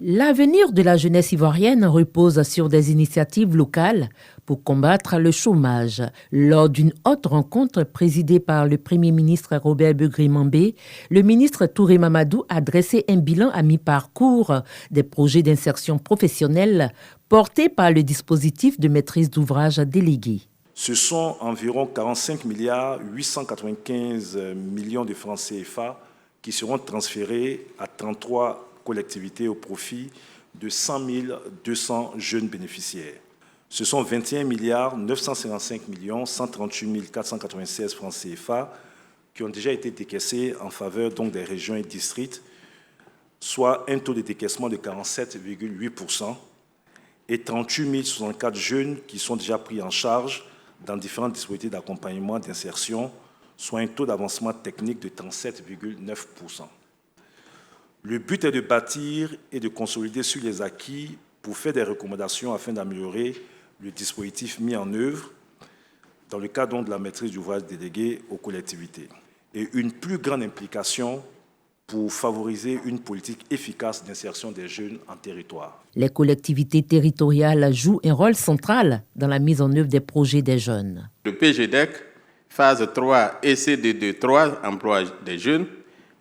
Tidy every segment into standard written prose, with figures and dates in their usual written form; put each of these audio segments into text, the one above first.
L'avenir de la jeunesse ivoirienne repose sur des initiatives locales pour combattre le chômage. Lors d'une haute rencontre présidée par le Premier ministre Robert Begré-Mambé, le ministre Touré Mamadou a dressé un bilan à mi-parcours des projets d'insertion professionnelle portés par le dispositif de maîtrise d'ouvrage délégué. Ce sont environ 45 milliards 895 millions de francs CFA qui seront transférés à 33 collectivités au profit de 100 200 jeunes bénéficiaires. Ce sont 21 milliards 955 millions 138 496 francs CFA qui ont déjà été décaissés en faveur donc des régions et districts, soit un taux de décaissement de 47,8% et 38 064 jeunes qui sont déjà pris en charge dans différents dispositifs d'accompagnement d'insertion, soit un taux d'avancement technique de 37,9%. Le but est de bâtir et de consolider sur les acquis pour faire des recommandations afin d'améliorer le dispositif mis en œuvre dans le cadre de la maîtrise d'ouvrage déléguée aux collectivités et une plus grande implication pour favoriser une politique efficace d'insertion des jeunes en territoire. Les collectivités territoriales jouent un rôle central dans la mise en œuvre des projets des jeunes. Le PGDEC, phase 3 et CD2 3, emploi des jeunes,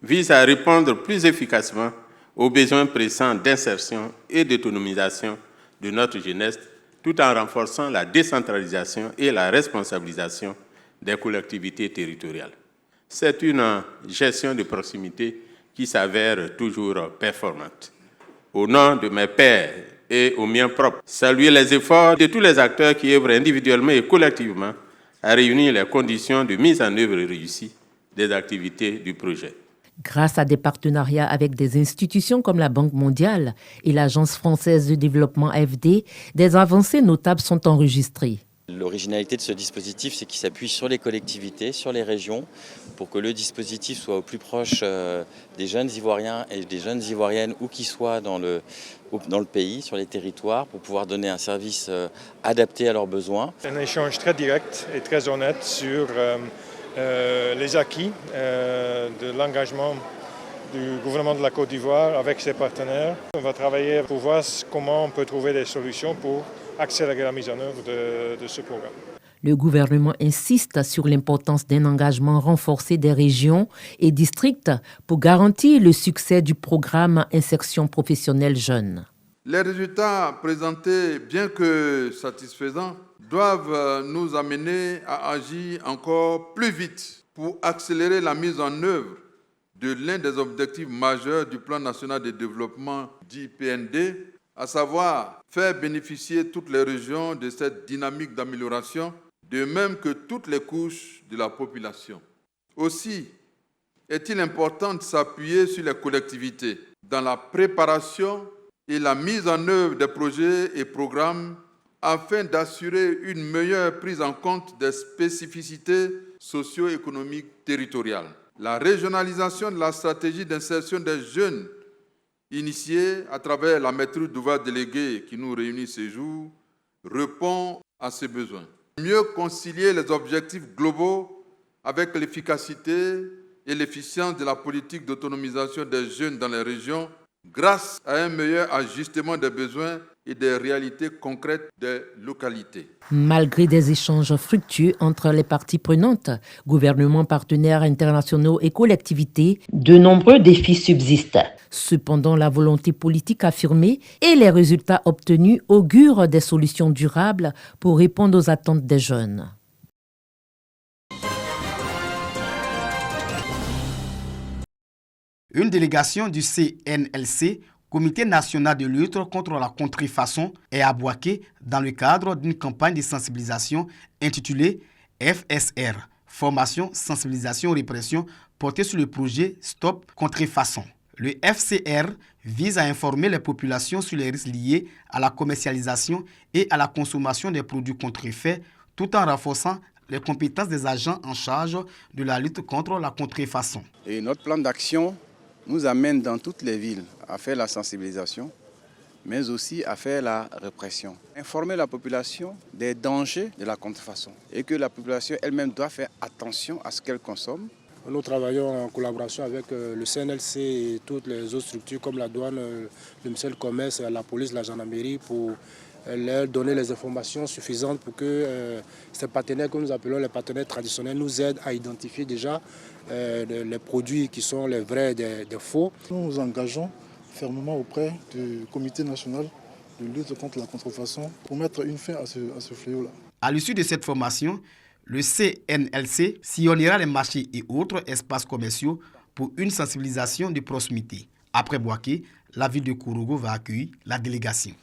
vise à répondre plus efficacement aux besoins pressants d'insertion et d'autonomisation de notre jeunesse, tout en renforçant la décentralisation et la responsabilisation des collectivités territoriales. C'est une gestion de proximité qui s'avère toujours performante. Au nom de mes pairs et au mien propre, saluer les efforts de tous les acteurs qui œuvrent individuellement et collectivement à réunir les conditions de mise en œuvre réussie des activités du projet. Grâce à des partenariats avec des institutions comme la Banque mondiale et l'Agence française de développement AFD, des avancées notables sont enregistrées. L'originalité de ce dispositif, c'est qu'il s'appuie sur les collectivités, sur les régions, pour que le dispositif soit au plus proche des jeunes Ivoiriens et des jeunes Ivoiriennes, où qu'ils soient dans le pays, sur les territoires, pour pouvoir donner un service adapté à leurs besoins. Un échange très direct et très honnête sur les acquis de l'engagement du gouvernement de la Côte d'Ivoire avec ses partenaires. On va travailler pour voir comment on peut trouver des solutions pour accélérer la mise en œuvre de ce programme. Le gouvernement insiste sur l'importance d'un engagement renforcé des régions et districts pour garantir le succès du programme Insertion professionnelle jeune. Les résultats présentés, bien que satisfaisants, doivent nous amener à agir encore plus vite pour accélérer la mise en œuvre de l'un des objectifs majeurs du Plan national de développement dit PND, à savoir faire bénéficier toutes les régions de cette dynamique d'amélioration, de même que toutes les couches de la population. Aussi, est-il important de s'appuyer sur les collectivités dans la préparation et la mise en œuvre des projets et programmes afin d'assurer une meilleure prise en compte des spécificités socio-économiques territoriales. La régionalisation de la stratégie d'insertion des jeunes initiée à travers la maîtrise d'ouvrage déléguée qui nous réunit ce jour répond à ces besoins. Mieux concilier les objectifs globaux avec l'efficacité et l'efficience de la politique d'autonomisation des jeunes dans les régions grâce à un meilleur ajustement des besoins et des réalités concrètes des localités. Malgré des échanges fructueux entre les parties prenantes, gouvernements, partenaires internationaux et collectivités, de nombreux défis subsistent. Cependant, la volonté politique affirmée et les résultats obtenus augurent des solutions durables pour répondre aux attentes des jeunes. Une délégation du CNLC, Comité national de lutte contre la contrefaçon, est à Bouaké dans le cadre d'une campagne de sensibilisation intitulée FSR, Formation, Sensibilisation, Répression, portée sur le projet Stop Contrefaçon. Le FCR vise à informer les populations sur les risques liés à la commercialisation et à la consommation des produits contrefaits, tout en renforçant les compétences des agents en charge de la lutte contre la contrefaçon. Et notre plan d'action nous amène dans toutes les villes à faire la sensibilisation, mais aussi à faire la répression. Informer la population des dangers de la contrefaçon et que la population elle-même doit faire attention à ce qu'elle consomme Nous travaillons en collaboration avec le CNLC et toutes les autres structures comme la douane, le ministère du Commerce, la police, la gendarmerie pour leur donner les informations suffisantes pour que ces partenaires que nous appelons les partenaires traditionnels nous aident à identifier déjà les produits qui sont les vrais des faux. Nous nous engageons fermement auprès du Comité national de lutte contre la contrefaçon pour mettre une fin à ce fléau-là. À l'issue de cette formation, le CNLC sillonnera les marchés et autres espaces commerciaux pour une sensibilisation de proximité. Après Bouaké, la ville de Kourougo va accueillir la délégation.